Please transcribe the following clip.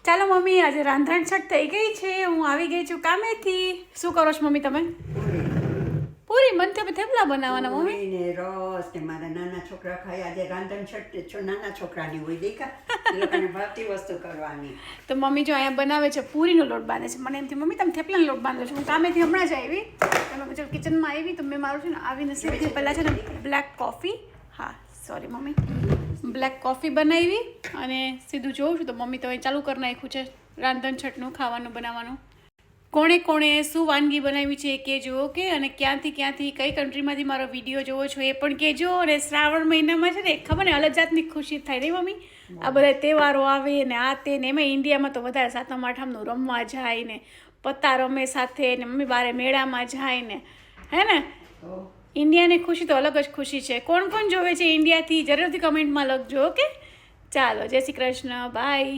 ચાલો મમ્મી, આજે રાંધણ છઠ થઈ ગઈ છે. હું આવી ગઈ છું કામેથી. શું કરો છો મમ્મી તમે? પૂરી મને તમે થેપલા બનાવવાના મમ્મી. પૂરી ને રસ ને મારા નાના છોકરા ખાય. આજે રાંધણ છઠ નાના છોકરાની હોય દેખા, એ લોકોને ભાવતી વસ્તુ કરવાની. તો મમ્મી જો અહીંયા બનાવે છે, પૂરીનો લોટ બાંધે છે. મને એમથી મમ્મી તમે થેપલાનો લોટ બાંધો છો. હું કામેથી હમણાં જ આવી, તમે જો કિચનમાં આવી તો મેં મારું છે ને આવીને સીધી પહેલાં છે ને બ્લેક કોફી, હા સોરી મમ્મી, બ્લેક કોફી બનાવી અને સીધું જોઉં છું તો મમ્મી તો અહીં ચાલુ કરી નાખ્યું છે રાંધણ છઠનું ખાવાનું બનાવવાનું. કોણે કોણે શું વાનગી બનાવી છે એ કહેજો, ઓકે? અને ક્યાંથી કઈ કન્ટ્રીમાંથી મારો વિડીયો જોવો છો એ પણ કહેજો. અને શ્રાવણ મહિનામાં છે ને ખબર ને અલગ જાતની ખુશી થાય નહીં મમ્મી? આ બધા તહેવારો આવે ને આ તે ને, એમાં ઇન્ડિયામાં તો વધારે સાતમ આઠમનું રમવા જાય ને પત્તા રમે સાથે ને મમ્મી બારે મેળામાં જાય ને, હે ને? ઇન્ડિયાની ખુશી તો અલગ જ ખુશી છે. કોણ કોણ જોવે છે ઇન્ડિયાથી જરૂરથી કમેન્ટમાં લખજો, ઓકે? ચાલો, જય શ્રી કૃષ્ણ, બાય.